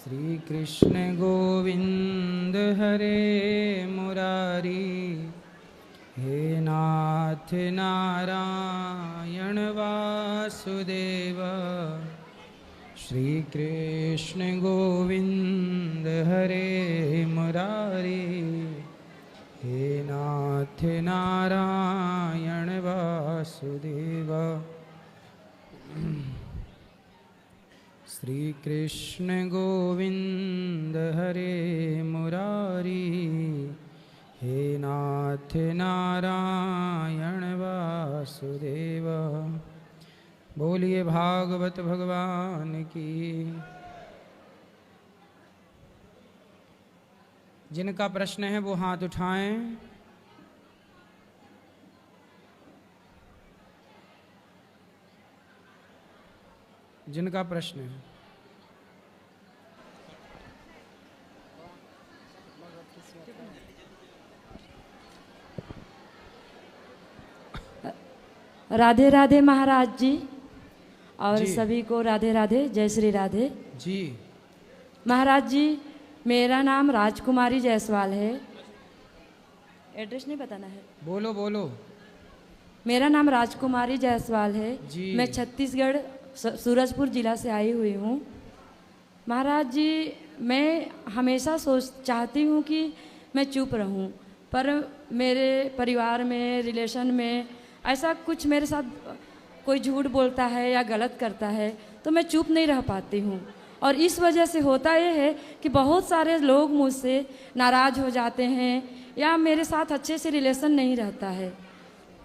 श्री कृष्ण गोविंद हरे मुरारी, हे नाथ नारायण वासुदेव। श्री कृष्ण गोविंद हरे मुरारी, हे नाथ नारायण वासुदेव। श्री कृष्ण गोविंद हरे मुरारी, हे नाथ नारायण वासुदेव। बोलिए भागवत भगवान की। जिनका प्रश्न है वो हाथ उठाएं। जिनका प्रश्न है। राधे राधे महाराज जी और जी। सभी को राधे राधे, जय श्री राधे जी। महाराज जी। मेरा नाम राजकुमारी जायसवाल है। एड्रेस नहीं बताना है? बोलो बोलो। मेरा नाम राजकुमारी जायसवाल है जी। मैं छत्तीसगढ़ सूरजपुर जिला से आई हुई हूँ। महाराज जी, मैं हमेशा चाहती हूँ कि मैं चुप रहूँ, पर मेरे परिवार में, रिलेशन में ऐसा कुछ मेरे साथ कोई झूठ बोलता है या गलत करता है तो मैं चुप नहीं रह पाती हूँ। और इस वजह से होता ये है कि बहुत सारे लोग मुझसे नाराज़ हो जाते हैं या मेरे साथ अच्छे से रिलेशन नहीं रहता है।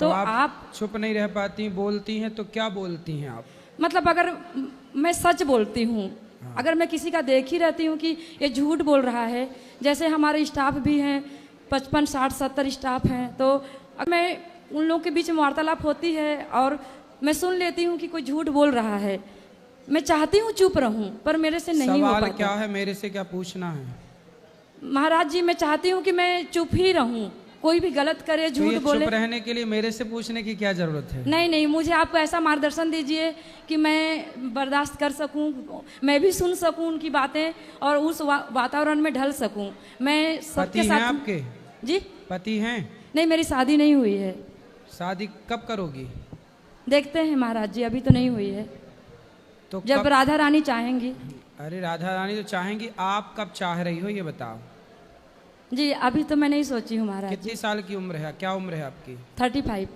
तो आप चुप नहीं रह पाती, बोलती हैं तो क्या बोलती हैं आप? मतलब अगर मैं सच बोलती हूँ, अगर मैं किसी का देख ही रहती हूँ कि ये झूठ बोल रहा है, जैसे हमारे स्टाफ भी हैं 55, 60, 70 स्टाफ हैं, तो मैं उन लोगों के बीच में वार्तालाप होती है और मैं सुन लेती हूँ कि कोई झूठ बोल रहा है। मैं चाहती हूँ चुप रहूँ पर मेरे से नहीं हो पाता। सवाल क्या है, मेरे से क्या पूछना है? महाराज जी, मैं चाहती हूँ कि मैं चुप ही रहूँ, कोई भी गलत करे, झूठ बोले। चुप रहने के लिए मेरे से पूछने की क्या जरूरत है? नहीं नहीं, मुझे आपको ऐसा मार्गदर्शन दीजिए कि मैं बर्दाश्त कर सकूं, मैं भी सुन सकूं उनकी बातें और उस वातावरण में ढल सकूं। मैं सबके साथ। आपके जी? पति हैं? नहीं, मेरी शादी नहीं हुई है। शादी कब करोगी? देखते हैं महाराज जी, अभी तो नहीं हुई है। तो जब राधा रानी चाहेंगी। अरे राधा रानी तो चाहेंगी, आप कब चाह रही हो ये बताओ। जी अभी तो मैं नहीं सोची हूँ महाराज। कितनी साल की उम्र है, क्या उम्र है आपकी? 35।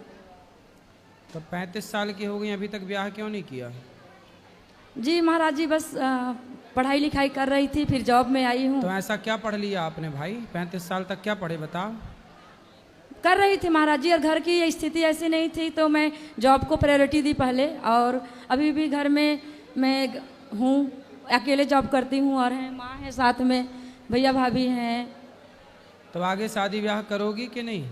तो 35 साल की हो गई, अभी तक ब्याह क्यों नहीं किया? जी महाराज जी, बस पढ़ाई लिखाई कर रही थी, फिर जॉब में आई हूँ। तो ऐसा क्या पढ़ लिया आपने भाई? 35 साल तक क्या पढ़े बताओ? कर रही थी महाराज जी, और घर की स्थिति ऐसी नहीं थी तो मैं जॉब को प्रायोरिटी दी पहले, और अभी भी घर में मैं हूँ, अकेले जॉब करती हूँ और हैं माँ है साथ में, भैया भाभी हैं। तो आगे शादी ब्याह करोगी कि नहीं?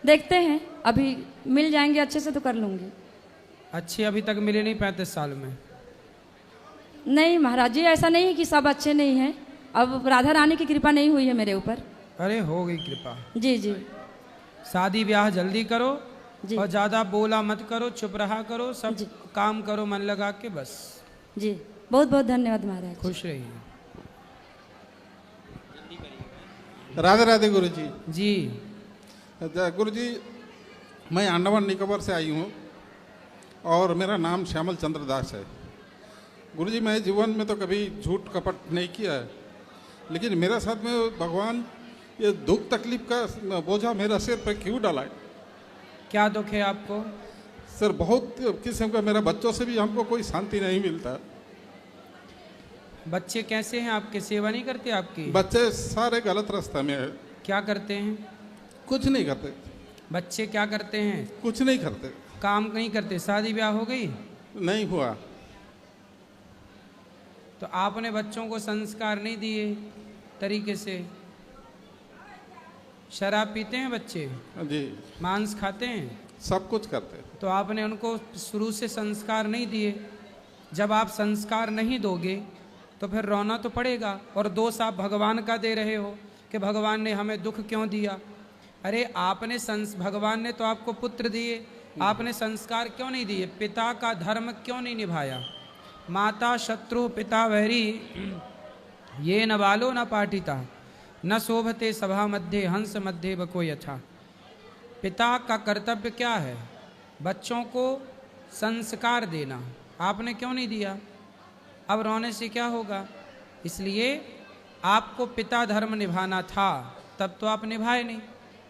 देखते हैं, अभी मिल जाएंगे अच्छे से तो कर लूँगी। अच्छी अभी तक मिले नहीं 35 साल में? नहीं महाराज जी, ऐसा नहीं है कि सब अच्छे नहीं हैं, अब राधा रानी की कृपा नहीं हुई है मेरे ऊपर। अरे हो गई कृपा। जी जी। शादी ब्याह जल्दी करो जी। और ज्यादा बोला मत करो, चुप रहा करो, सब काम करो मन लगा के बस। जी बहुत बहुत धन्यवाद महाराज। खुश रहिए। राधे राधे गुरु जी। जी। गुरु जी, मैं अंडमान निकोबार से आई हूँ और मेरा नाम श्यामल चंद्र दास है। गुरु जी, मैं जीवन में तो कभी झूठ कपट नहीं किया है, लेकिन मेरे साथ में भगवान ये दुख तकलीफ का बोझा मेरा सिर पर क्यों डाला है? क्या दुख है आपको? सर बहुत किस्म का, मेरा बच्चों से भी हमको कोई शांति नहीं मिलता। बच्चे कैसे हैं आपके? सेवा नहीं करते आपकी? बच्चे सारे गलत रास्ते में है। क्या करते हैं? कुछ नहीं करते। बच्चे क्या करते हैं? कुछ नहीं करते। काम नहीं करते। शादी ब्याह हो गई? नहीं हुआ। तो आपने बच्चों को संस्कार नहीं दिए तरीके से। शराब पीते हैं बच्चे? जी। मांस खाते हैं? सब कुछ करते। तो आपने उनको शुरू से संस्कार नहीं दिए। जब आप संस्कार नहीं दोगे तो फिर रोना तो पड़ेगा, और दोष आप भगवान का दे रहे हो कि भगवान ने हमें दुख क्यों दिया। अरे आपने भगवान ने तो आपको पुत्र दिए, आपने संस्कार क्यों नहीं दिए? पिता का धर्म क्यों नहीं निभाया? माता शत्रु पिता वैरी, ये न बालो न पाठिता न शोभते सभा मध्य हंस मध्य बको यथा। पिता का कर्तव्य क्या है? बच्चों को संस्कार देना। आपने क्यों नहीं दिया? अब रोने से क्या होगा? इसलिए आपको पिता धर्म निभाना था, तब तो आप निभाए नहीं।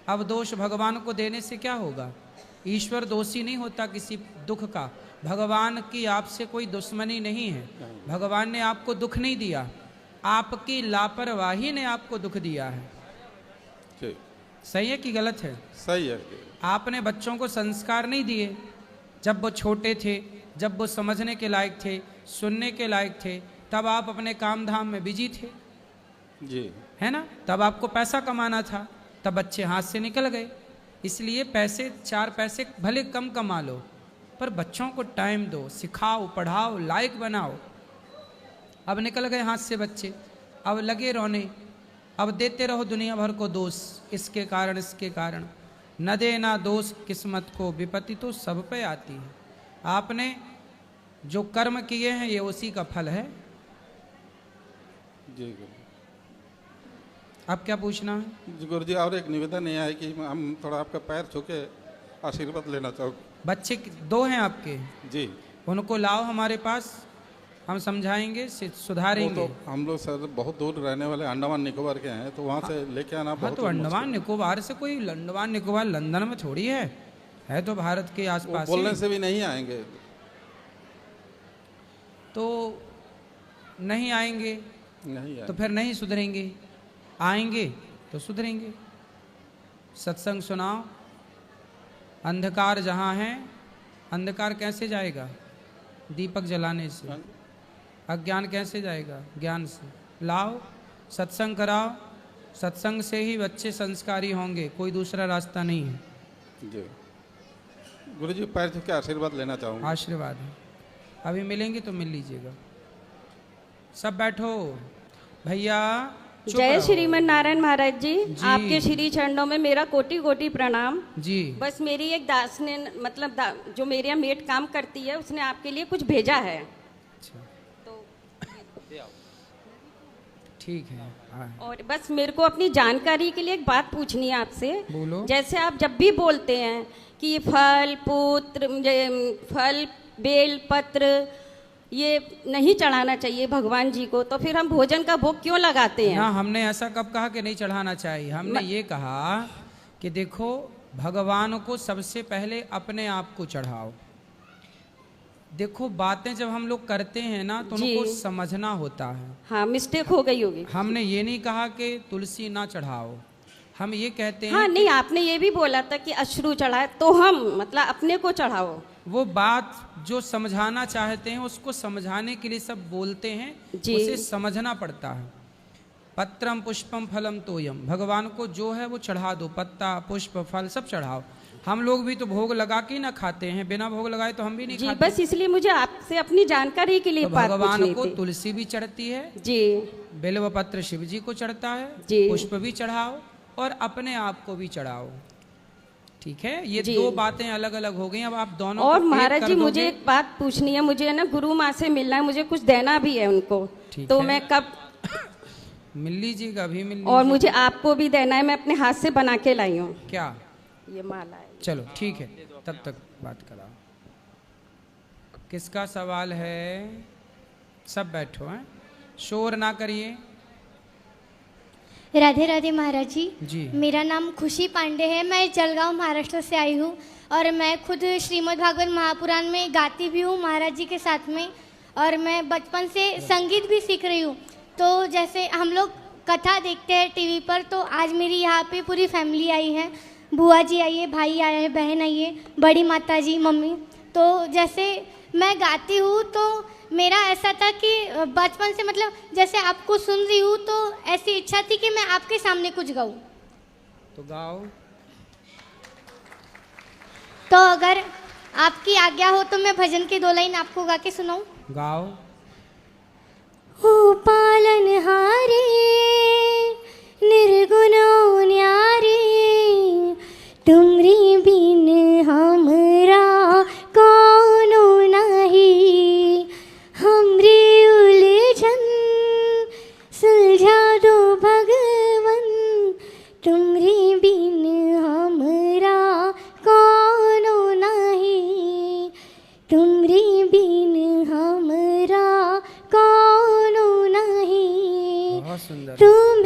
अब दोष भगवान को देने से क्या होगा? ईश्वर दोषी नहीं होता किसी दुख का। भगवान की आपसे कोई दुश्मनी नहीं है। भगवान ने आपको दुख नहीं दिया, आपकी लापरवाही ने आपको दुख दिया है। ठीक। सही है कि गलत है? सही है। आपने बच्चों को संस्कार नहीं दिए जब वो छोटे थे, जब वो समझने के लायक थे, सुनने के लायक थे, तब आप अपने काम धाम में बिजी थे, जी है ना? तब आपको पैसा कमाना था, तब बच्चे हाथ से निकल गए। इसलिए पैसे, 4 पैसे भले कम कमा लो, पर बच्चों को टाइम दो, सिखाओ, पढ़ाओ, लायक बनाओ। अब निकल गए हाथ से बच्चे, अब लगे रोने, अब देते रहो दुनिया भर को दोष, इसके कारण इसके कारण। न देना दोष किस्मत को, विपत्ति तो सब पे आती है। आपने जो कर्म किए हैं ये उसी का फल है। जी गुरु। अब क्या पूछना है? जी गुरु जी, और एक निवेदन ये है कि हम थोड़ा आपका पैर छू के आशीर्वाद लेना चाहो। बच्चे 2 हैं आपके, जी उनको लाओ हमारे पास, हम समझाएंगे, सुधारेंगे। वो तो हम लोग सर बहुत दूर रहने वाले अंडमान निकोबार के हैं, तो वहाँ से लेके आना हाँ, बहुत तो अंडमान निकोबार से कोई, अंडमान निकोबार लंदन में थोड़ी है तो भारत के आसपास बोलने ही। से भी नहीं आएंगे। तो नहीं आएंगे नहीं तो फिर नहीं सुधरेंगे, आएंगे तो सुधरेंगे। सत्संग सुनाओ। अंधकार जहाँ है, अंधकार कैसे जाएगा? दीपक जलाने से। अज्ञान कैसे जाएगा? ज्ञान से। लाओ, सत्संग कराओ, सत्संग से ही बच्चे संस्कारी होंगे, कोई दूसरा रास्ता नहीं है। जी गुरु जी, पैर छू के आशीर्वाद लेना चाहूँगा। आशीर्वाद है। अभी मिलेंगे तो मिल लीजिएगा। सब बैठो भैया। चुप जय रहो। श्रीमन नारायण महाराज जी, जी। आपके श्री चरणों में मेरा कोटि कोटि प्रणाम। जी। बस मेरी एक दास ने, मतलब जो मेरे यहाँ मेट काम करती है, उसने आपके लिए कुछ भेजा है। अच्छा, तो ठीक है। हाँ। और बस मेरे को अपनी जानकारी के लिए एक बात पूछनी है आपसे। बोलो। जैसे आप जब भी बोलते हैं कि फल बेल पत्र ये नहीं चढ़ाना चाहिए भगवान जी को, तो फिर हम भोजन का भोग क्यों लगाते हैं? ना, हमने ऐसा कब कहा कि नहीं चढ़ाना चाहिए? हमने ये कहा कि देखो, भगवान को सबसे पहले अपने आप को चढ़ाओ। देखो, बातें जब हम लोग करते हैं ना तो उनको समझना होता है। हाँ, मिस्टेक हो गई होगी। हमने ये नहीं कहा कि तुलसी ना चढ़ाओ, हम ये कहते हैं हाँ, नहीं, आपने ये भी बोला था कि अश्रु चढ़ाए, तो हम मतलब अपने को चढ़ाओ। वो बात जो समझाना चाहते हैं उसको समझाने के लिए सब बोलते हैं, उसे समझना पड़ता है। पत्रम पुष्पम फलम तोयम, भगवान को जो है वो चढ़ा दो, पत्ता पुष्प फल सब चढ़ाओ। हम लोग भी तो भोग लगा के ना खाते हैं, बिना भोग लगाए तो हम भी नहीं खाते। बस इसलिए मुझे आपसे अपनी जानकारी के लिए तो बात भगवान पूछनी को थी। तुलसी भी चढ़ती है जी, बेलव पत्र शिव जी को चढ़ता है, पुष्प भी चढ़ाओ और अपने आप को भी चढ़ाओ। ठीक है, ये 2 बातें अलग अलग हो गई। अब आप दोनों और को महाराज एक जी, कर मुझे दोगे। एक बात पूछनी है। मुझे ना गुरु माँ से मिलना है, मुझे कुछ देना भी है उनको। तो है। मैं कब मिल लीजिएगा? अभी मिल और लीजिएगा। मुझे आपको भी देना है, मैं अपने हाथ से बना के लाई हूँ। क्या? ये माला है। चलो ठीक है, तब तक बात कराओ। किसका सवाल है? सब बैठो हैं, शोर ना करिए। राधे राधे महाराज जी। जी। मेरा नाम खुशी पांडे है, मैं जलगांव महाराष्ट्र से आई हूँ और मैं खुद श्रीमद् भागवत महापुराण में गाती भी हूँ महाराज जी के साथ में, और मैं बचपन से संगीत भी सीख रही हूँ। तो जैसे हम लोग कथा देखते हैं टीवी पर, तो आज मेरी यहाँ पे पूरी फैमिली आई है, बुआ जी आई है, भाई आए हैं, बहन आई है, बड़ी माता जी, मम्मी। तो जैसे मैं गाती हूँ तो मेरा ऐसा था कि बचपन से, मतलब जैसे आपको सुन रही हूँ तो ऐसी इच्छा थी कि मैं आपके सामने कुछ गाऊं। तो गाओ। तो अगर आपकी आज्ञा हो तो मैं भजन की 2 लाइन आपको गा के सुनाऊं। गाओ। हो पालनहारे निर्गुणो न्यारे, तुमरी बिन हमरा कौनो नाही, हमरी उलझन सुल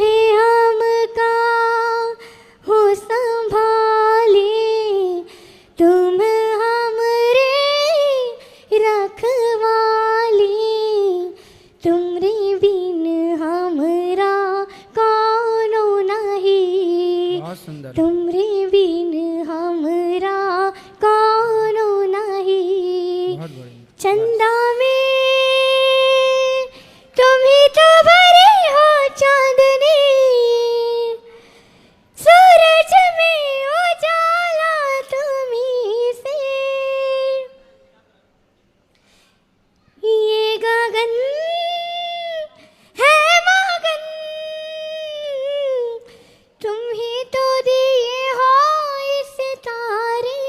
तुम्हें हम काहू संभाले, तुम हमरे रखवाले, तुमरे बिन हमरा कौनो नहीं, बहुत सुंदर। तुमरे बिन हमरा कौनो नहीं। बहुत बढ़िया। चंदा में तुम ही तो भरे हो चांदनी, सूरज में उजाला तुम ही से, ये गगन है मगन, तुम ही तो दिए हो इस तारे,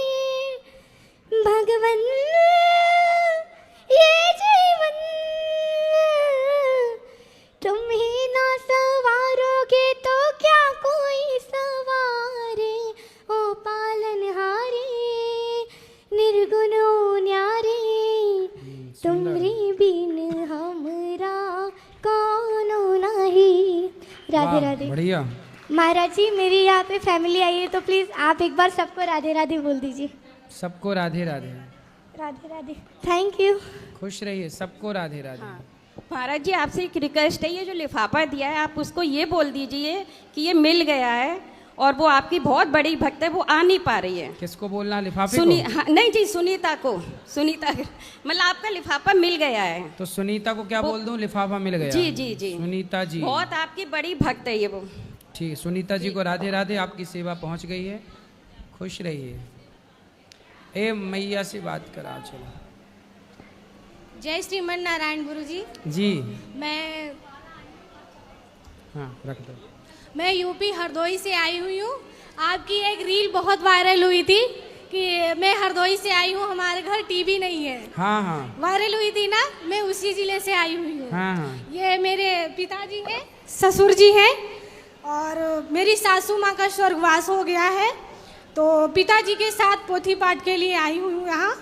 भगवन ये जीवन तुम ही ना सवारोगे तो क्या कोई सवारे, ओ पालनहारे निर्गुण न्यारे, तुमरे बिन हमरा कौनो नहीं। राधे वाह, राधे। बढ़िया। महाराज जी मेरी यहाँ पे फैमिली आई है, तो प्लीज आप एक बार सबको राधे राधे बोल दीजिए। सबको राधे राधे। राधे राधे। Thank you. खुश रहिए। सबको राधे राधे। हाँ। महाराज जी आपसे एक रिक्वेस्ट है, ये जो लिफाफा दिया है आप उसको ये बोल दीजिए कि ये मिल गया है, और वो आपकी बहुत बड़ी भक्त है, वो आ नहीं पा रही है। किसको बोलना? लिफाफे सुनी को? हाँ, नहीं जी सुनीता को, सुनीता मतलब आपका लिफाफा मिल गया है। तो सुनीता को क्या बोल दूं? लिफाफा मिल गया। जी जी जी। सुनीता जी बहुत आपकी बड़ी भक्त है ये वो। ठीक है, सुनीता जी को राधे राधे। आपकी सेवा पहुंच गई है। खुश रहिए। ए मैया से बात करा। चलो। जय श्रीमन नारायण गुरु जी। जी हाँ रख दो। मैं यूपी हरदोई से आई हुई हूँ। आपकी एक रील बहुत वायरल हुई थी कि मैं हरदोई से आई हूँ, हमारे घर टीवी नहीं है। हाँ हाँ वायरल हुई थी ना, मैं उसी जिले से आई हुई हूँ। हाँ हाँ। ये मेरे पिताजी हैं, ससुर जी हैं, और मेरी सासू माँ का स्वर्गवास हो गया है, तो पिताजी के साथ पोथी पाठ के लिए आई हुई हूँ यहाँ।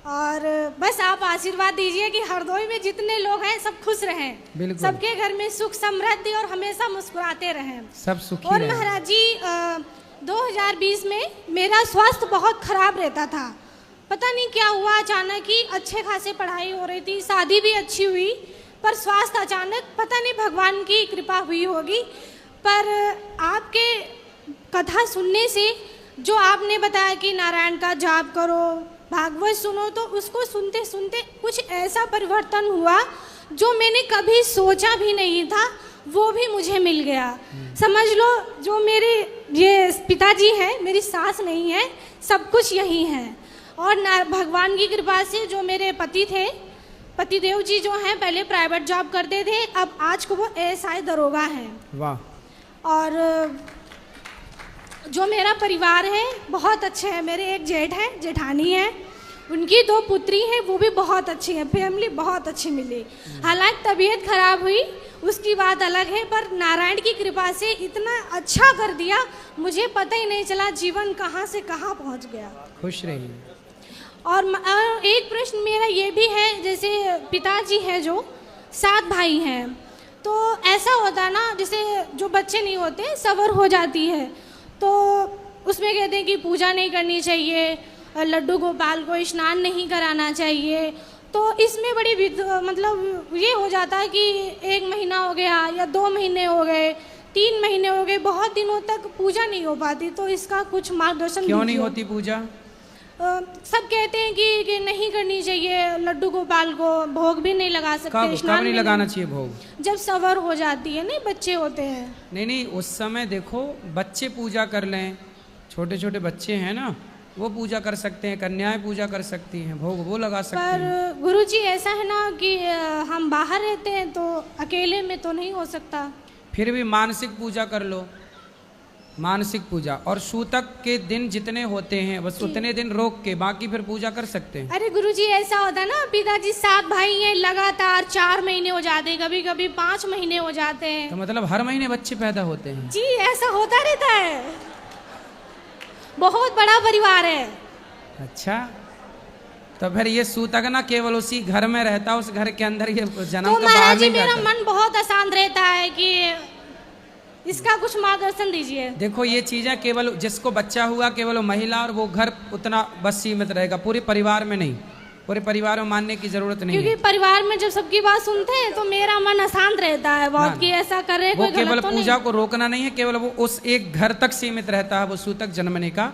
और बस आप आशीर्वाद दीजिए कि हरदोई में जितने लोग हैं सब खुश रहें, बिल्कुल। सबके घर में सुख समृद्धि और हमेशा मुस्कुराते रहें। सब सुखी और रहें। महाराज जी 2020 में मेरा स्वास्थ्य बहुत खराब रहता था, पता नहीं क्या हुआ, अचानक ही अच्छे खासे पढ़ाई हो रही थी, शादी भी अच्छी हुई, पर स्वास्थ्य अचानक पता नहीं भगवान की कृपा हुई होगी। पर आपके कथा सुनने से जो आपने बताया कि नारायण का जाप करो, भागवत सुनो, तो उसको सुनते सुनते कुछ ऐसा परिवर्तन हुआ जो मैंने कभी सोचा भी नहीं था, वो भी मुझे मिल गया। समझ लो जो मेरे ये पिताजी हैं, मेरी सास नहीं है, सब कुछ यही है। और भगवान की कृपा से जो मेरे पति थे, पतिदेव जी जो हैं, पहले प्राइवेट जॉब करते थे, अब आज को वो एएसआई दरोगा हैं। वाह। और जो मेरा परिवार है बहुत अच्छे है। मेरे एक जेठ है, जेठानी है, उनकी 2 पुत्री हैं, वो भी बहुत अच्छी है, फैमिली बहुत अच्छी मिली। हालांकि तबीयत खराब हुई उसकी बात अलग है, पर नारायण की कृपा से इतना अच्छा कर दिया, मुझे पता ही नहीं चला जीवन कहाँ से कहाँ पहुँच गया। खुश रहिए। और एक प्रश्न मेरा ये भी है, जैसे पिताजी हैं जो 7 भाई हैं, तो ऐसा होता है ना, जैसे जो बच्चे नहीं होते सवर हो जाती है, तो उसमें कहते हैं कि पूजा नहीं करनी चाहिए, लड्डू गोपाल को स्नान नहीं कराना चाहिए, तो इसमें बड़ी मतलब ये हो जाता है कि 1 महीना हो गया या 2 महीने हो गए, 3 महीने हो गए, बहुत दिनों तक पूजा नहीं हो पाती, तो इसका कुछ मार्गदर्शन क्यों नहीं दीजिए। होती पूजा? सब कहते हैं कि नहीं करनी चाहिए, लड्डू गोपाल को भोग भी नहीं लगा सकते, कब स्नान नहीं भी लगाना चाहिए भोग? जब सवर हो जाती है, नहीं बच्चे होते हैं। नहीं उस समय देखो बच्चे पूजा कर लें, छोटे छोटे बच्चे हैं ना, वो पूजा कर सकते हैं, कन्याएं पूजा कर सकती हैं, भोग वो लगा सकते हैं। पर गुरुजी ऐसा है ना कि हम बाहर रहते हैं तो अकेले में तो नहीं हो सकता। फिर भी मानसिक पूजा कर लो, मानसिक पूजा। और सूतक के दिन जितने होते हैं बस उतने दिन रोक के, बाकी फिर पूजा कर सकते हैं। अरे गुरुजी ऐसा होता है ना, पिताजी 7 भाई हैं, लगातार 4 महीने हो जाते हैं, कभी कभी 5 महीने हो जाते हैं। तो मतलब हर महीने बच्चे पैदा होते हैं? जी ऐसा होता रहता है, बहुत बड़ा परिवार है। अच्छा, तो फिर ये सूतक ना केवल उसी घर में रहता है, उस घर के अंदर ये जन्म तो तो बाहर महाराज जी नहीं मेरा जाता। मन बहुत अशांत रहता है कि इसका कुछ मार्गदर्शन दीजिए। देखो ये चीजें केवल जिसको बच्चा हुआ केवल वो महिला और वो घर उतना बस सीमित रहेगा, पूरे परिवार में नहीं, पूरे परिवार में मानने की जरूरत नहीं क्योंकि है। परिवार में जब सबकी बात सुनते हैं तो मेरा मन अशांत रहता है बहुत कि ऐसा कर रहे वो कोई केवल गलत तो पूजा नहीं। को रोकना नहीं है, केवल वो उस एक घर तक सीमित रहता है, वो सूतक जन्मने का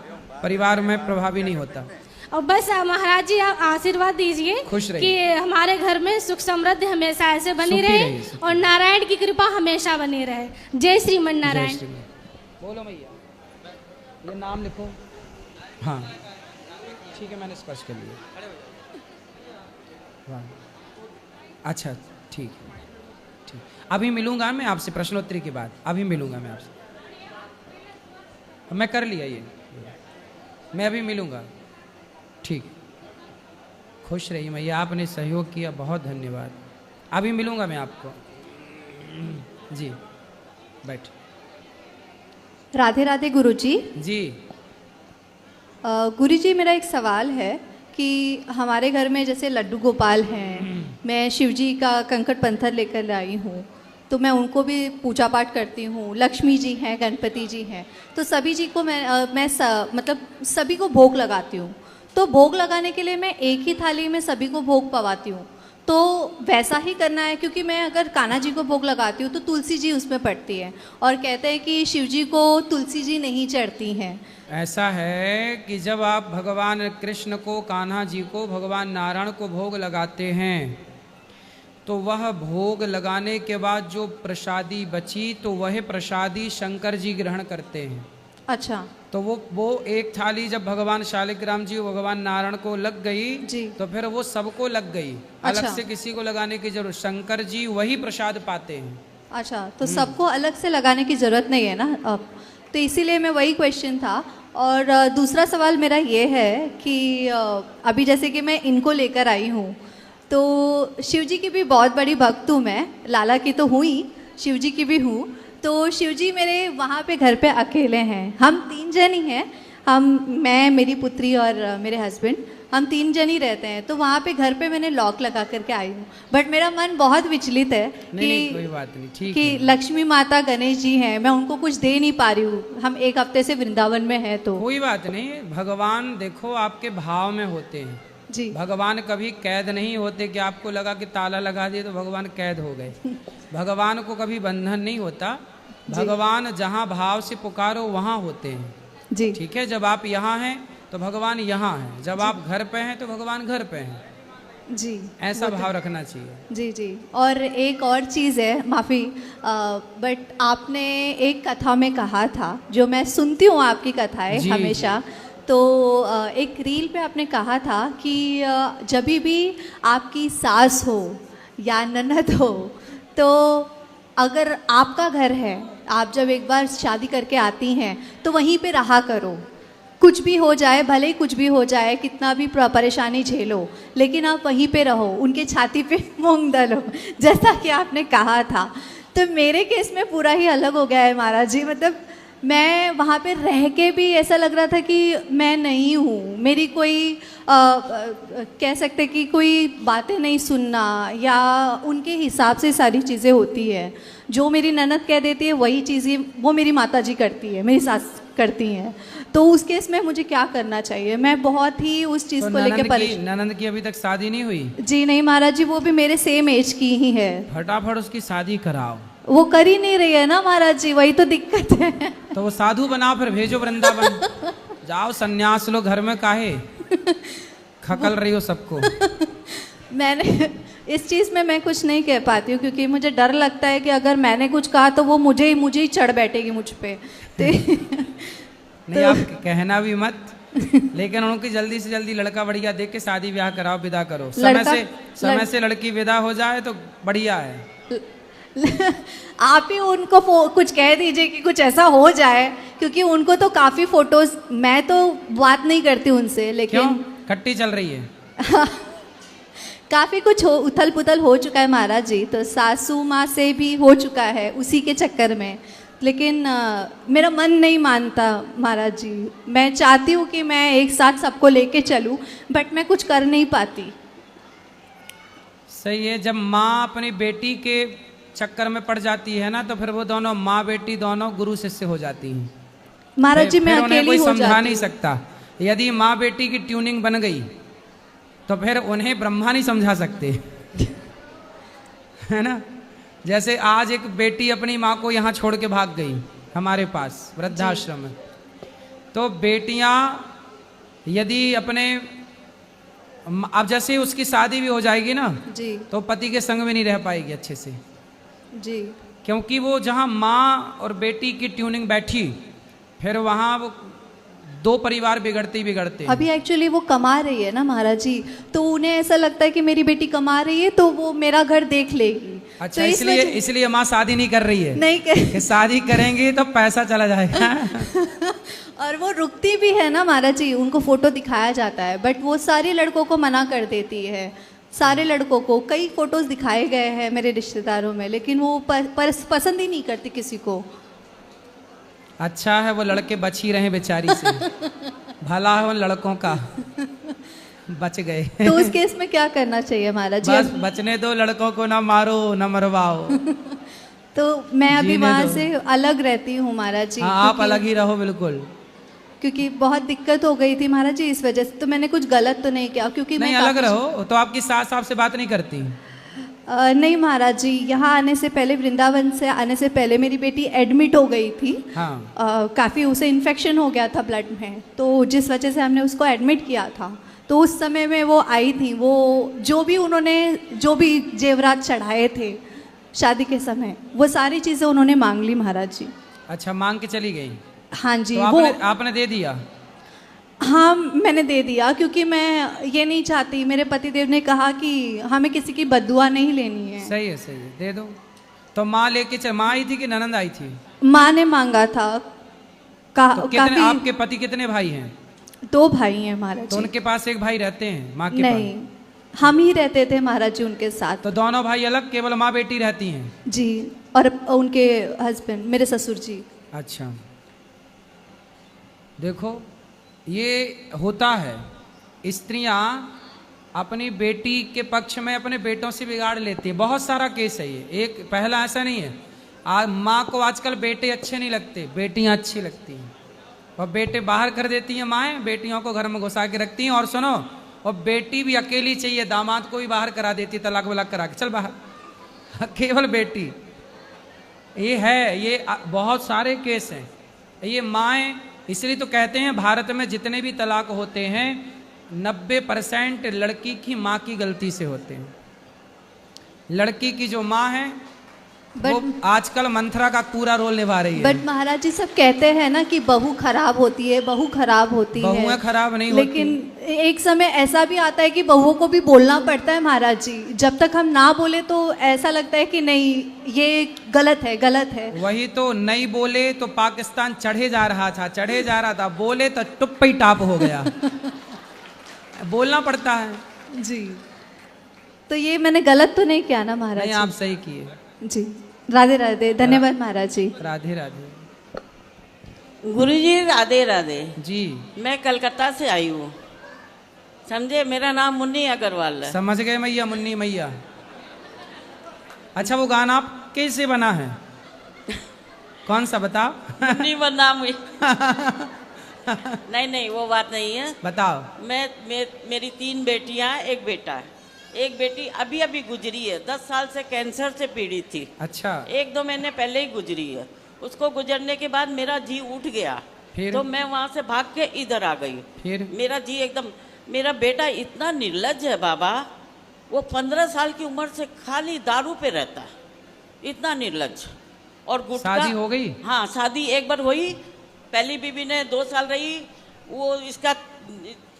परिवार में प्रभावी नहीं होता। और बस महाराज जी आप आशीर्वाद दीजिए खुश रहिए। कि हमारे घर में सुख समृद्धि हमेशा ऐसे बनी सुखी रहे रहिए, सुखी। और नारायण की कृपा हमेशा बनी रहे। जय श्रीमन जय नारायण। श्री राम। बोलो मैया, ये नाम लिखो। हाँ ठीक है, मैंने स्पर्श कर लिया। वाह, अच्छा ठीक है, ठीक। अभी मिलूंगा मैं आपसे प्रश्नोत्तरी के बाद, अभी मिलूंगा मैं आपसे। मैं कर लिया ये, मैं अभी मिलूंगा। ठीक, खुश रहिए मैया, आपने सहयोग किया, बहुत धन्यवाद। अभी मिलूंगा मैं आपको जी, बैठ। राधे राधे गुरुजी। जी गुरुजी मेरा एक सवाल है कि हमारे घर में जैसे लड्डू गोपाल हैं, मैं शिवजी का कंकड़ पत्थर लेकर आई हूँ, तो मैं उनको भी पूजा पाठ करती हूँ। लक्ष्मी जी हैं, गणपति जी हैं, तो सभी जी को मतलब सभी को भोग लगाती हूँ। तो भोग लगाने के लिए मैं एक ही थाली में सभी को भोग पवाती हूँ, तो वैसा ही करना है? क्योंकि मैं अगर कान्हा जी को भोग लगाती हूँ तो तुलसी जी उसमें पड़ती है, और कहते हैं कि शिव जी को तुलसी जी नहीं चढ़ती हैं। ऐसा है कि जब आप भगवान कृष्ण को, कान्हा जी को, भगवान नारायण को भोग लगाते हैं तो वह भोग लगाने के बाद जो प्रसादी बची तो वह प्रसादी शंकर जी ग्रहण करते हैं। अच्छा, तो वो एक थाली जब भगवान शालिग्राम जी भगवान नारायण को लग गई जी, तो फिर वो सबको लग गई। अच्छा। अलग से किसी को लगाने की जरूरत, शंकर जी वही प्रसाद पाते हैं। अच्छा, तो सबको अलग से लगाने की ज़रूरत नहीं है ना अब, तो इसीलिए मैं वही क्वेश्चन था। और दूसरा सवाल मेरा ये है कि अभी जैसे कि मैं इनको लेकर आई हूँ, तो शिव जी की भी बहुत बड़ी भक्त हूँ मैं, लाला की तो हुई, शिव जी की भी हूँ। तो शिव जी मेरे वहाँ पे घर पे अकेले हैं, हम 3 जन ही हैं, मैं, मेरी पुत्री और मेरे हस्बैंड, हम 3 जन ही रहते हैं। तो वहाँ पे घर पे मैंने लॉक लगा करके आई हूँ, बट मेरा मन बहुत विचलित है नहीं, कोई बात नहीं, ठीक कि है। लक्ष्मी माता गणेश जी हैं, मैं उनको कुछ दे नहीं पा रही हूँ। हम 1 हफ्ते से वृंदावन में हैं, तो कोई बात नहीं, भगवान देखो आपके भाव में होते हैं जी, भगवान कभी कैद नहीं होते कि आपको लगा कि ताला लगा दिए तो भगवान कैद हो गए। भगवान को कभी बंधन नहीं होता, भगवान जहाँ भाव से पुकारो वहाँ होते हैं। जी, ठीक है, जब आप यहाँ हैं तो भगवान यहाँ हैं, जब आप घर पे हैं तो भगवान घर पे हैं। जी, ऐसा भाव रखना चाहिए। जी, जी। और एक और चीज़ है, माफ़ी, बट आपने एक कथा में कहा था, जो मैं सुनती हूँ आपकी कथाएं जी, हमेशा, तो एक रील पे आपने कहा था कि जब भी आपकी सास हो या ननद हो, तो अगर आपका घर है, आप जब एक बार शादी करके आती हैं तो वहीं पे रहा करो, कुछ भी हो जाए, भले ही कुछ भी हो जाए, कितना भी परेशानी झेलो, लेकिन आप वहीं पे रहो, उनके छाती पे मूंग दलो, जैसा कि आपने कहा था। तो मेरे केस में पूरा ही अलग हो गया है महाराज जी, मतलब मैं वहाँ पे रह के भी ऐसा लग रहा था कि मैं नहीं हूँ, मेरी कोई कह सकते कि कोई बातें नहीं सुनना, या उनके हिसाब से सारी चीज़ें होती है, जो मेरी ननद कह देती है वही चीज़ें वो मेरी माता जी करती है, मेरी सास करती हैं। तो उस केस में मुझे क्या करना चाहिए? मैं बहुत ही उस चीज़ तो को लेकर परेशान। ननद की अभी तक शादी नहीं हुई? जी नहीं महाराज जी, वो भी मेरे सेम एज की ही है। फटाफट उसकी शादी कराओ। वो कर ही नहीं रही है ना महाराज जी, वही तो दिक्कत है। तो वो साधु बनाओ, फिर भेजो वृंदावन। जाओ सन्यास लो, घर में काहे खकल रही हो सबको। मैंने इस चीज़ में मैं कुछ नहीं कह पाती हूँ, क्योंकि मुझे डर लगता है कि अगर मैंने कुछ कहा तो वो मुझे ही चढ़ बैठेगी मुझ पे। नहीं, आप कहना भी मत, लेकिन उनकी जल्दी से जल्दी लड़का बढ़िया देख के शादी ब्याह कराओ, विदा करो। समय से लड़की विदा हो जाए तो बढ़िया है। आप ही उनको कुछ कह दीजिए कि कुछ ऐसा हो जाए, क्योंकि उनको तो काफ़ी फोटोज, मैं तो बात नहीं करती उनसे, लेकिन क्यों? खट्टी चल रही है। काफ़ी कुछ उथल पुथल हो चुका है महाराज जी, तो सासू माँ से भी हो चुका है उसी के चक्कर में, लेकिन मेरा मन नहीं मानता महाराज जी। मैं चाहती हूँ कि मैं एक साथ सबको लेके चलूँ, बट मैं कुछ कर नहीं पाती। सही है, जब माँ अपनी बेटी के चक्कर में पड़ जाती है ना, तो फिर वो दोनों माँ बेटी दोनों गुरु शिष्य हो जाती हैं। महाराज जी मैं फिर उन्हें अकेली कोई हो समझा जाती नहीं हूँ। सकता। यदि माँ बेटी की ट्यूनिंग बन गई तो फिर उन्हें ब्रह्मा नहीं समझा सकते है ना। जैसे आज एक बेटी अपनी माँ को यहाँ छोड़ के भाग गई हमारे पास वृद्धाश्रम में, तो बेटियाँ यदि अपने अब जैसे उसकी शादी भी हो जाएगी ना, जी तो पति के संग में नहीं रह पाएगी अच्छे से, जी क्योंकि वो जहाँ माँ और बेटी की ट्यूनिंग बैठी, फिर वहाँ वो दो परिवार बिगड़ते ही बिगड़ते हैं। अभी एक्चुअली वो कमा रही है ना महाराज जी, तो उन्हें ऐसा लगता है कि मेरी बेटी कमा रही है तो वो मेरा घर देख लेगी। अच्छा, तो इस इसलिए माँ शादी नहीं कर रही है। नहीं कर कि शादी करेंगी तो पैसा चला जाएगा और वो रुकती भी है ना महाराज जी, उनको फोटो दिखाया जाता है बट वो सारे लड़कों को मना कर देती है। सारे लड़कों को कई फोटोज दिखाए गए हैं मेरे रिश्तेदारों में, लेकिन वो पसंद ही नहीं करती किसी को। अच्छा है वो लड़के बच ही रहे बेचारी से भला है उन लड़कों का बच गए। तो उस केस में क्या करना चाहिए महाराज जी? बस बचने दो, लड़कों को ना मारो ना मरवाओ तो मैं अभी जीने वहाँ दो। से अलग रहती हूँ महाराज जी। हाँ, आप क्योंकि- अलग ही रहो बिल्कुल। क्योंकि बहुत दिक्कत हो गई थी महाराज जी इस वजह से। तो मैंने कुछ गलत तो नहीं किया क्योंकि नहीं, मैं अलग काफी- रहो। तो आपकी सास आपसे बात नहीं करती? नहीं महाराज जी, यहाँ आने से पहले, वृंदावन से आने से पहले मेरी बेटी एडमिट हो गई थी। हाँ। काफ़ी उसे इन्फेक्शन हो गया था ब्लड में, तो जिस वजह से हमने उसको एडमिट किया था। तो उस समय में वो आई थी, वो जो भी जेवरात चढ़ाए थे शादी के समय, वो सारी चीज़ें उन्होंने मांग ली महाराज जी। अच्छा, मांग के चली गई? हाँ जी। तो आपने दे दिया? हाँ मैंने दे दिया, क्योंकि मैं ये नहीं चाहती, मेरे पतिदेव ने कहा कि हमें किसी की बद्दुआ नहीं लेनी है। सही है, दे दो। तो माँ लेके माँ आई थी कि ननंद आई थी? माँ ने मांगा था। तो कितने आपके पति कितने भाई हैं? 2 भाई हैं महाराज तो जी। उनके पास एक भाई रहते हैं माँ के नहीं, हम ही रहते थे महाराज जी उनके साथ। तो दोनों भाई अलग, केवल माँ बेटी रहती हैं? जी, और उनके हस्बैंड मेरे ससुर जी। अच्छा, देखो ये होता है। स्त्रियां अपनी बेटी के पक्ष में अपने बेटों से बिगाड़ लेती हैं। बहुत सारा केस है ये, एक पहला ऐसा नहीं है। माँ को आजकल बेटे अच्छे नहीं लगते, बेटियां अच्छी लगती हैं। और बेटे बाहर कर देती हैं माएँ, बेटियों को घर में घुसा के रखती हैं। और सुनो, और बेटी भी अकेली चाहिए, दामाद को भी बाहर करा देती है, तलाक वलाक करा के चल बाहर, केवल बेटी। ये है, ये बहुत सारे केस हैं। ये माएँ, इसलिए तो कहते हैं भारत में जितने भी तलाक होते हैं 90% लड़की की माँ की गलती से होते हैं। लड़की की जो माँ है वो आजकल मंथरा का पूरा रोल निभा रही है। बट महाराज जी सब कहते हैं ना कि बहू खराब होती है, बहू खराब होती है। बहुएं खराब नहीं लेकिन होती। एक समय ऐसा भी आता है कि बहुओं को भी बोलना पड़ता है महाराज जी। जब तक हम ना बोले तो ऐसा लगता है कि नहीं, ये गलत है, गलत है। वही तो, नहीं बोले तो पाकिस्तान चढ़े जा रहा था, बोले तो टुप ही टाप हो गया बोलना पड़ता है जी। तो ये मैंने गलत तो नहीं किया ना महाराज नहीं, जी? आप सही किए जी, राधे राधे, धन्यवाद महाराज जी। राधे राधे। गुरुजी राधे राधे जी, मैं कलकत्ता से आई हूँ, समझे। मेरा नाम मुन्नी अग्रवाल है। समझ गए मैया, मुन्नी मैया। अच्छा, वो गाना आप कैसे बना है? कौन सा बताओ? मुन्नी बदनाम हुई नहीं वो बात नहीं है। बताओ। मेरी 3 बेटियां, एक बेटा है। एक बेटी अभी अभी गुजरी है, 10 साल से कैंसर से पीड़ित थी। अच्छा। 1-2 महीने पहले ही गुजरी है। उसको गुजरने के बाद मेरा जी उठ गया, फिर? तो मैं वहाँ से भाग के इधर आ गई। फिर? मेरा जी एकदम, मेरा बेटा इतना निर्लज्ज है बाबा, वो 15 साल की उम्र से खाली दारू पे रहता है, इतना निर्लज्ज। और गुटखा। शादी हो गई? हाँ, शादी एक बार हुई, पहली बीवी ने 2 साल रही, वो इसका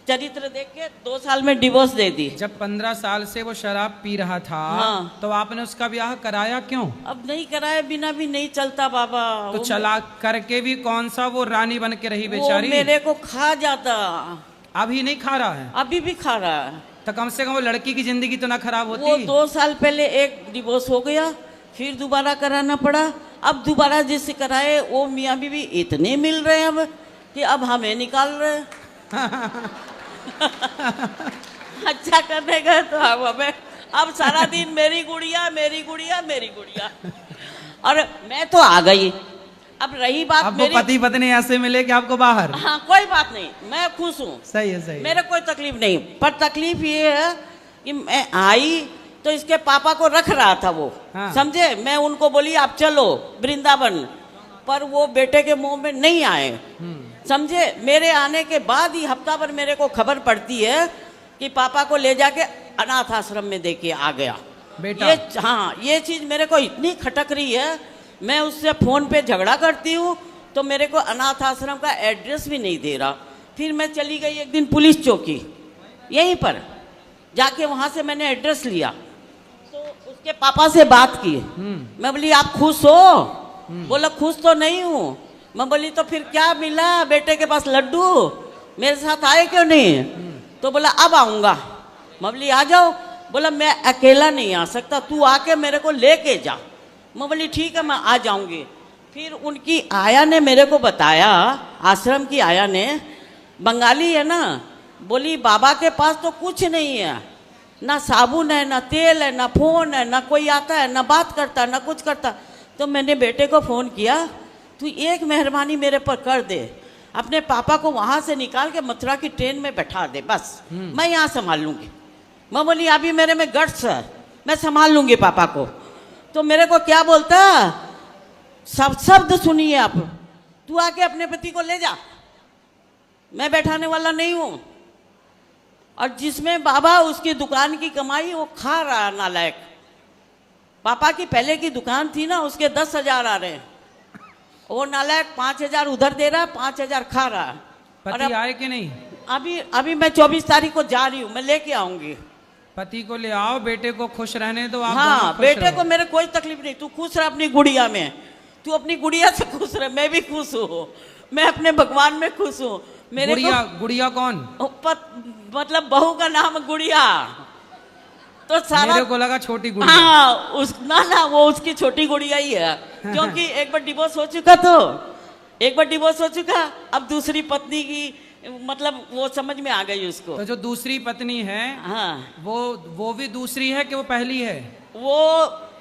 चरित्र देख के 2 साल में डिवोर्स दे दी। जब 15 साल से वो शराब पी रहा था, हाँ। तो आपने उसका ब्याह कराया क्यों? अब नहीं कराए बिना भी नहीं चलता बाबा। तो वो चला करके भी कौन सा वो रानी बन के रही वो बेचारी? मेरे को खा जाता। अभी नहीं खा रहा है? अभी भी खा रहा है। तो कम से कम वो लड़की की जिंदगी तो ना खराब वो होती? 2 साल पहले एक डिवोर्स हो गया, फिर दोबारा कराना पड़ा। अब दोबारा जिससे कराए वो मियाँ बीवी इतने मिल रहे हैं अब कि अब हमें निकाल रहे हैं। अच्छा करने गए तो अब हमें अब सारा दिन मेरी गुड़िया मेरी गुड़िया मेरी गुड़िया। और मैं तो आ गई। अब रही बात आपको मेरी, पति पत्नी ऐसे मिले कि आपको बाहर? हाँ कोई बात नहीं, मैं खुश हूँ। सही है, सही है। मेरे कोई तकलीफ नहीं, पर तकलीफ ये है कि मैं आई तो इसके पापा को रख रहा था वो, हाँ। समझे। मैं उनको बोली आप चलो वृंदावन, पर वो बेटे के मुंह में नहीं आए, समझे। मेरे आने के बाद ही हफ्ता भर मेरे को खबर पड़ती है कि पापा को ले जाके अनाथ आश्रम में देके आ गया बेटा। ये चीज मेरे को इतनी खटक रही है। मैं उससे फोन पे झगड़ा करती हूँ तो मेरे को अनाथ आश्रम का एड्रेस भी नहीं दे रहा। फिर मैं चली गई एक दिन पुलिस चौकी, यहीं पर जाके वहां से मैंने एड्रेस लिया, तो उसके पापा से बात की। मैं बोली आप खुश हो? बोला खुश तो नहीं हूँ। मैं बोली तो फिर क्या मिला बेटे के पास लड्डू, मेरे साथ आए क्यों नहीं? तो बोला अब आऊंगा। मैं बोली आ जाओ। बोला मैं अकेला नहीं आ सकता, तू आके मेरे को लेके जा। मैं बोली ठीक है मैं आ जाऊंगी। फिर उनकी आया ने मेरे को बताया, आश्रम की आया ने, बंगाली है ना, बोली बाबा के पास तो कुछ नहीं है, ना साबुन है, ना तेल है, ना फोन है, ना कोई आता है, ना बात करता, ना कुछ करता। तो मैंने बेटे को फोन किया, तू एक मेहरबानी मेरे पर कर दे, अपने पापा को वहां से निकाल के मथुरा की ट्रेन में बैठा दे, बस मैं यहाँ संभाल लूंगी। मैं बोली अभी मेरे में गट्स है, मैं संभाल लूंगी पापा को। तो मेरे को क्या बोलता, सब शब्द सुनिए आप, तू आके अपने पति को ले जा, मैं बैठाने वाला नहीं हूं। और जिसमें बाबा उसकी दुकान की कमाई वो खा रहा नालायक। पापा की पहले की दुकान थी ना, उसके 10,000 आ रहे हैं, वो नालायक 5,000 उधर दे रहा, 5,000 खा रहा। और पति आए कि नहीं? अभी मैं 24 तारीख को जा रही हूँ, मैं लेके आऊंगी। पति को ले आओ, बेटे को खुश रहने दो। आप हाँ दोनों खुश बेटे रहो। को मेरे कोई तकलीफ नहीं, तू खुश रह अपनी गुड़िया में, तू अपनी गुड़िया से खुश रह, मैं भी खुश हूँ, मैं अपने भगवान में खुश हूँ। मेरे गुड़िया, गुड़िया कौन? मतलब बहू का नाम गुड़िया। तो सारा मेरे को लगा छोटी गुड़िया। हाँ ना वो उसकी छोटी गुड़िया ही है, क्योंकि एक बार डिवोर्स हो चुका, तो एक बार डिवोर्स हो चुका, अब दूसरी पत्नी की मतलब वो समझ में आ गई उसको। तो जो दूसरी पत्नी है, हाँ वो भी दूसरी है कि वो पहली है?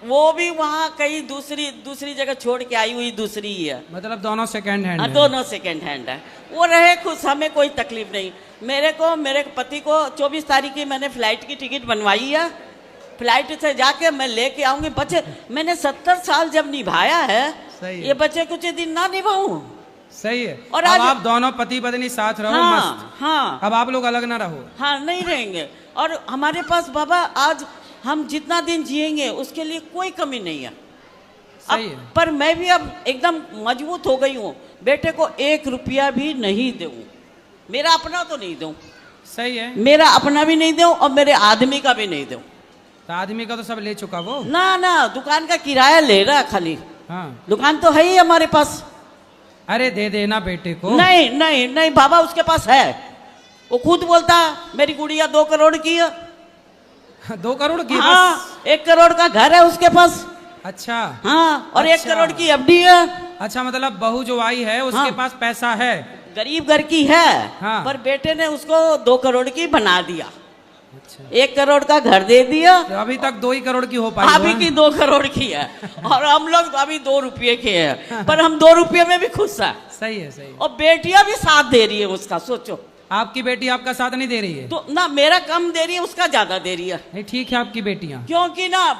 वो भी वहाँ कहीं दूसरी जगह छोड़ के आई हुई दूसरी ही है। मतलब दोनों सेकंड हैंड है? दोनों सेकंड हैंड है। वो रहे खुश, हमें कोई तकलीफ नहीं। मेरे पति को 24 तारीख की मैंने फ्लाइट की टिकट बनवाई है, फ्लाइट से जाके मैं लेके आऊंगी। बच्चे मैंने 70 साल जब निभाया है, ये बच्चे कुछ दिन ना निभाऊं। सही है। और अब आज आप दोनों पति पत्नी साथ रहो, हाँ, मस्त। हाँ। अब आप लोग अलग ना रहो। हाँ नहीं रहेंगे। और हमारे पास बाबा आज हम जितना दिन जिएंगे उसके लिए कोई कमी नहीं है। सही है। पर मैं भी अब एकदम मजबूत हो गई हूँ, बेटे को 1 रुपया भी नहीं दूं, मेरा अपना तो नहीं दूं। सही है। मेरा अपना भी नहीं दूं और मेरे आदमी का भी नहीं दूं। तो आदमी का तो सब ले चुका वो। ना दुकान का किराया ले रहा खाली। हाँ दुकान तो है ही हमारे पास। अरे दे देना बेटे को। नहीं बाबा उसके पास है, वो खुद बोलता मेरी गुड़िया 2 करोड़ की है। 2 करोड़ की? हाँ 1 करोड़ का घर है उसके पास। अच्छा। हाँ और 1 अच्छा। करोड़ की एफडी है। अच्छा मतलब बहू जो आई है उसके हाँ। पास पैसा है, गरीब घर की है। हाँ। पर बेटे ने उसको 2 करोड़ की बना दिया। अच्छा। 1 करोड़ का घर दे दिया, तो अभी तक 2 ही करोड़ की हो पाई। अभी की 2 करोड़ की है और हम लोग अभी 2 रुपये के हैं, पर हम 2 रुपये में भी खुश है। सही है, सही है। और बेटियां भी साथ दे रही है उसका, सोचो। आपकी बेटी आपका साथ नहीं दे रही है? तो ना मेरा कम दे रही है, उसका ज्यादा दे रही है। नहीं ठीक है आपकी बेटियां। क्योंकि ना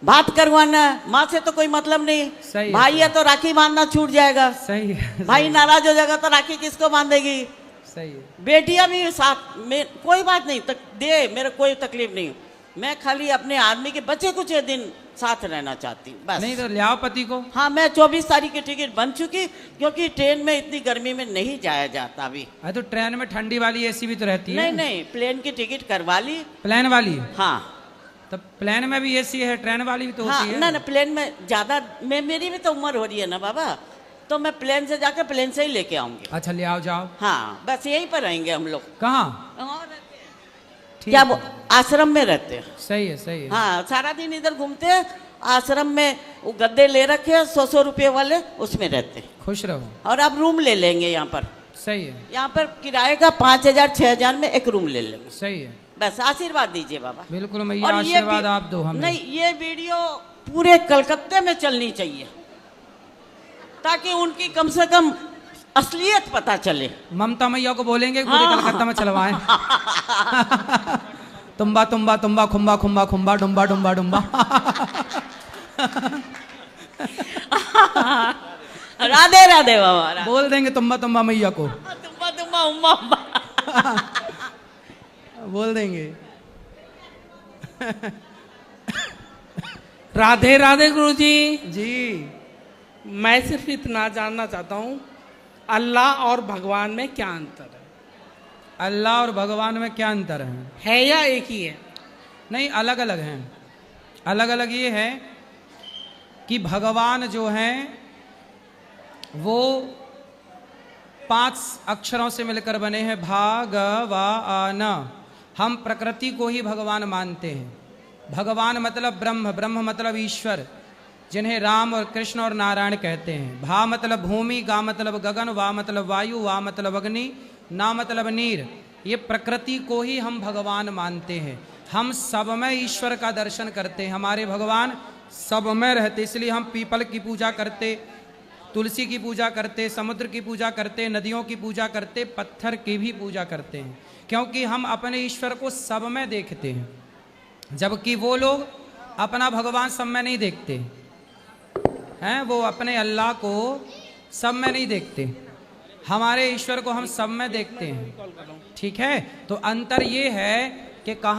भात करवाना माँ से तो कोई मतलब नहीं। सही है। भाई है तो राखी बांधना छूट जाएगा। सही है। भाई नाराज हो जाएगा तो राखी किसको बांधेगी? सही है। बेटियां भी साथ में, कोई बात नहीं दे, मेरे कोई तकलीफ नहीं। मैं खाली अपने आदमी के बच्चे कुछ दिन साथ रहना चाहती हूँ बस। नहीं तो ले आओ पति को। हाँ मैं 24 तारीख की टिकट बन चुकी, क्योंकि ट्रेन में इतनी गर्मी में नहीं जाया जाता अभी। अरे तो ट्रेन में ठंडी वाली एसी भी तो रहती है। नहीं प्लेन की टिकट करवा ली। प्लेन वाली? हाँ तब प्लेन में भी एसी है, ट्रेन वाली भी तो हाँ होती है। ना प्लेन में ज्यादा, मेरी भी तो उम्र हो रही है ना बाबा, तो मैं प्लेन से जाकर प्लेन से ही लेके आऊंगी। अच्छा ले आओ, जाओ। हाँ बस यहीं पर रहेंगे हम लोग। कहाँ? ठीक क्या है। वो आश्रम में रहते हैं। सही है, सही है। हाँ सारा दिन इधर घूमते हैं, आश्रम में वो गद्दे ले रखे हैं 100 रुपये वाले, उसमें रहते हैं। खुश रहो। और आप रूम ले लेंगे यहाँ पर। सही है, यहाँ पर किराए का 5,000 6,000 में एक रूम ले लेंगे। सही है। बस आशीर्वाद दीजिए बाबा। बिल्कुल मैया, और ये आशीर्वाद भी- आप दो हमें। नहीं, ये वीडियो पूरे कलकत्ते में चलनी चाहिए ताकि उनकी कम से कम असलियत पता चले। ममता मैया को बोलेंगे पूरे कलकत्ता में चलवाएं। तुम्बा तुम्बा तुम्बा खुम्बा खुम्बा खुम्बा डुम्बा डुम्बा डुम्बा। राधे राधे बाबा। बोल देंगे तुम्बा तुम्बा मैया को, तुम्बा तुम्बा उम्मा उम्मा। बोल देंगे। राधे राधे गुरुजी। जी, मैं सिर्फ इतना जानना चाहता हूँ, अल्लाह और भगवान में क्या अंतर है? अल्लाह और भगवान में क्या अंतर है या एक ही है? नहीं, अलग अलग हैं। अलग अलग ये है कि भगवान जो हैं वो 5 अक्षरों से मिलकर बने हैं, भागवान। हम प्रकृति को ही भगवान मानते हैं। भगवान मतलब ब्रह्म, ब्रह्म मतलब ईश्वर, जिन्हें राम और कृष्ण और नारायण कहते हैं। भा मतलब भूमि, गा मतलब गगन, वा मतलब वायु, वा मतलब अग्नि, ना मतलब नीर। ये प्रकृति को ही हम भगवान मानते हैं। हम सब में ईश्वर का दर्शन करते हैं। हमारे भगवान सब में रहते, इसलिए हम पीपल की पूजा करते, तुलसी की पूजा करते, समुद्र की पूजा करते, नदियों की पूजा करते, पत्थर की भी पूजा करते हैं, क्योंकि हम अपने ईश्वर को सब में देखते हैं। जबकि वो लोग अपना भगवान सब में नहीं देखते हैं, वो अपने अल्लाह को सब में नहीं देखते। हमारे ईश्वर को हम सब में देखते हैं। ठीक है, तो अंतर ये है कि कहाँ